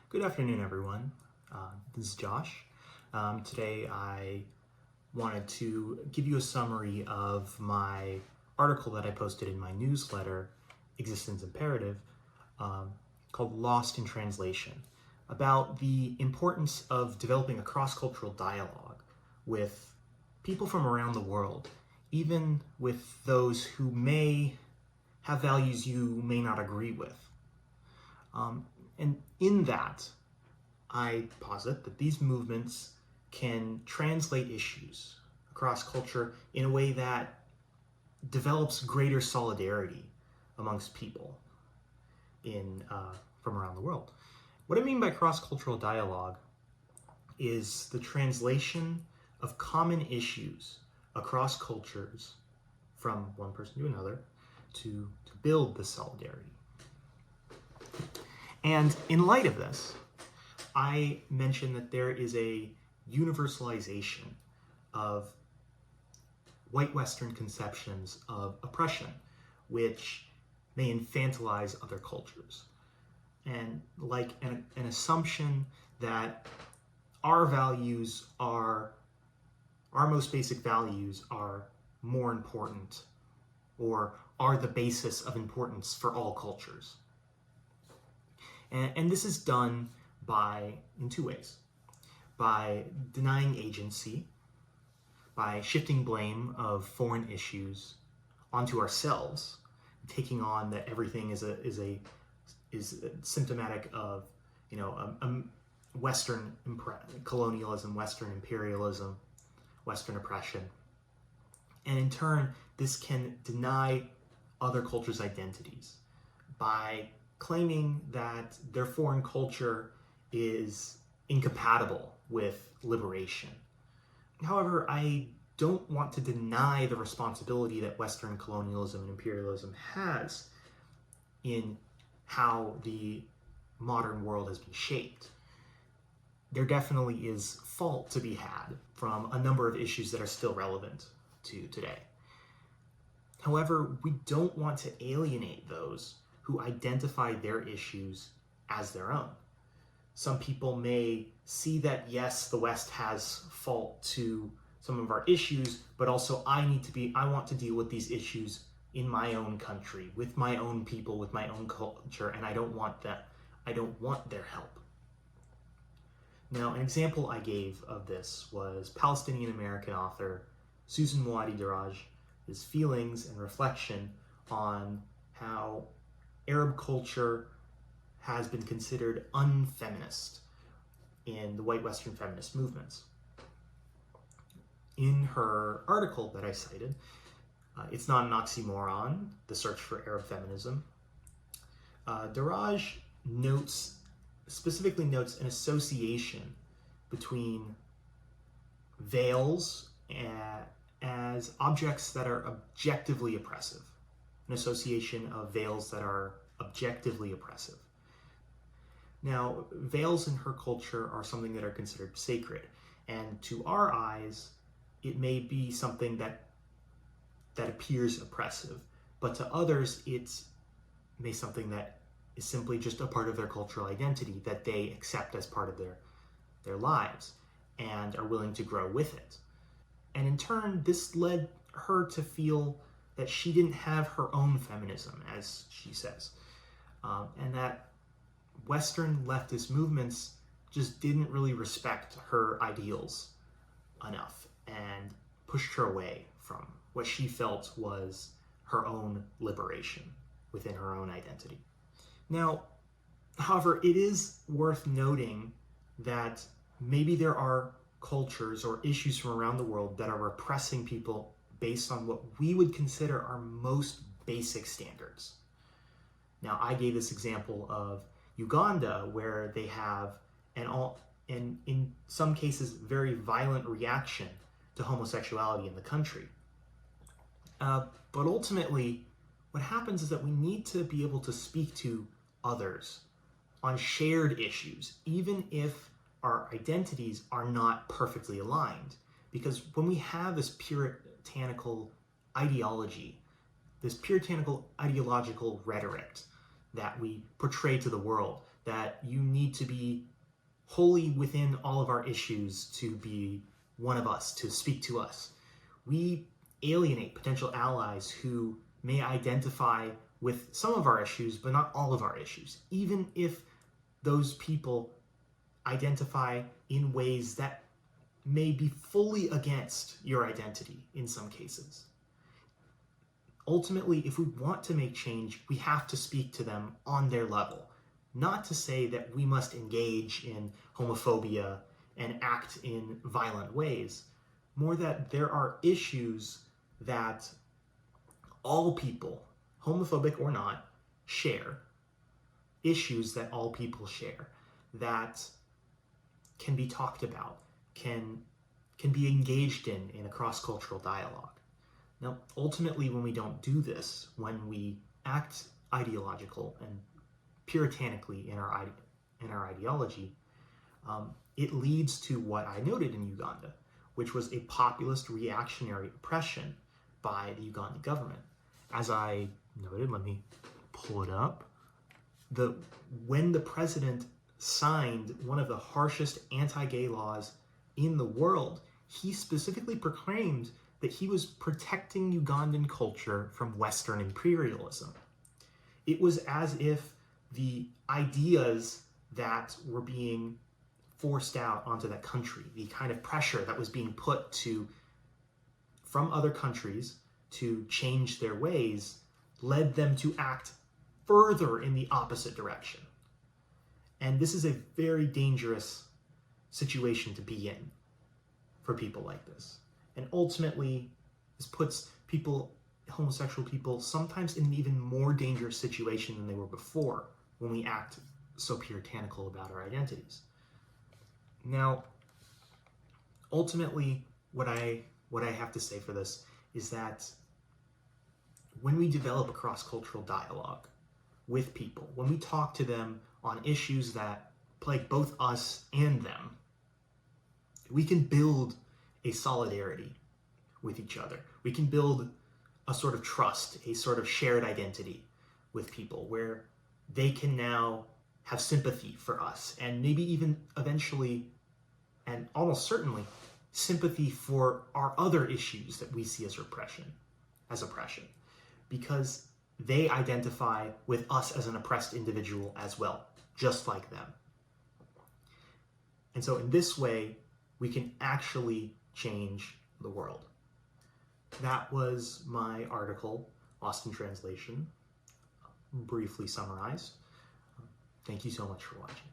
Good afternoon, everyone. This is Josh. Today I wanted to give you a summary of my article that I posted in my newsletter, Existence Imperative, called Lost in Translation, about the importance of developing a cross-cultural dialogue with people from around the world, even with those who may have values you may not agree with. And in that, I posit that these movements can translate issues across culture in a way that develops greater solidarity amongst people from around the world. What I mean by cross-cultural dialogue is the translation of common issues across cultures from one person to another to build this solidarity. And in light of this, I mentioned that there is a universalization of white Western conceptions of oppression, which may infantilize other cultures. And like an assumption that our most basic values are more important or are the basis of importance for all cultures. And this is done in two ways. By denying agency, by shifting blame of foreign issues onto ourselves, taking on that everything is symptomatic of Western colonialism, Western imperialism, Western oppression. And in turn, this can deny other cultures' identities by claiming that their foreign culture is incompatible with liberation. However, I don't want to deny the responsibility that Western colonialism and imperialism has in how the modern world has been shaped. There definitely is fault to be had from a number of issues that are still relevant to today. However, we don't want to alienate those who identify their issues as their own. Some people may see that, yes, the West has fault to some of our issues, but also I want to deal with these issues in my own country, with my own people, with my own culture, and I don't want their help. Now, an example I gave of this was Palestinian-American author Susan Moaadi Daraj's feelings and reflection on how Arab culture has been considered unfeminist in the white Western feminist movements. In her article that I cited, It's Not an Oxymoron, The Search for Arab Feminism, Daraj specifically notes an association between veils as objects that are objectively oppressive. An association of veils that are objectively oppressive. Now, veils in her culture are something that are considered sacred, and to our eyes, it may be something that appears oppressive, but to others, it's may something that is simply just a part of their cultural identity that they accept as part of their lives and are willing to grow with it. And in turn, this led her to feel that she didn't have her own feminism, as she says, and that Western leftist movements just didn't really respect her ideals enough and pushed her away from what she felt was her own liberation within her own identity. Now, however, it is worth noting that maybe there are cultures or issues from around the world that are repressing people based on what we would consider our most basic standards. Now, I gave this example of Uganda, where they have and in some cases, very violent reaction to homosexuality in the country. But ultimately, what happens is that we need to be able to speak to others on shared issues, even if our identities are not perfectly aligned. Because when we have this puritanical ideology, this puritanical ideological rhetoric that we portray to the world, that you need to be wholly within all of our issues to be one of us, to speak to us. We alienate potential allies who may identify with some of our issues, but not all of our issues, even if those people identify in ways that may be fully against your identity in some cases. Ultimately, if we want to make change, we have to speak to them on their level. Not to say that we must engage in homophobia and act in violent ways, more that there are issues that all people, homophobic or not, share. Issues that all people share, that can be talked about, can be engaged in a cross-cultural dialogue. Now, ultimately, when we don't do this, when we act ideological and puritanically in our ideology, it leads to what I noted in Uganda, which was a populist reactionary oppression by the Ugandan government. As I noted, let me pull it up. When the president signed one of the harshest anti-gay laws in the world, he specifically proclaimed that he was protecting Ugandan culture from Western imperialism. It was as if the ideas that were being forced out onto that country, the kind of pressure that was being put from other countries to change their ways, led them to act further in the opposite direction. And this is a very dangerous situation to be in for people like this. And ultimately, this puts homosexual people, sometimes in an even more dangerous situation than they were before when we act so puritanical about our identities. Now, ultimately, what I have to say for this is that when we develop a cross-cultural dialogue with people, when we talk to them on issues that plague both us and them, we can build a solidarity with each other. We can build a sort of trust, a sort of shared identity with people where they can now have sympathy for us, and maybe even eventually, and almost certainly, sympathy for our other issues that we see as oppression, because they identify with us as an oppressed individual as well, just like them. And so in this way, we can actually change the world. That was my article, Lost in Translation, briefly summarized. Thank you so much for watching.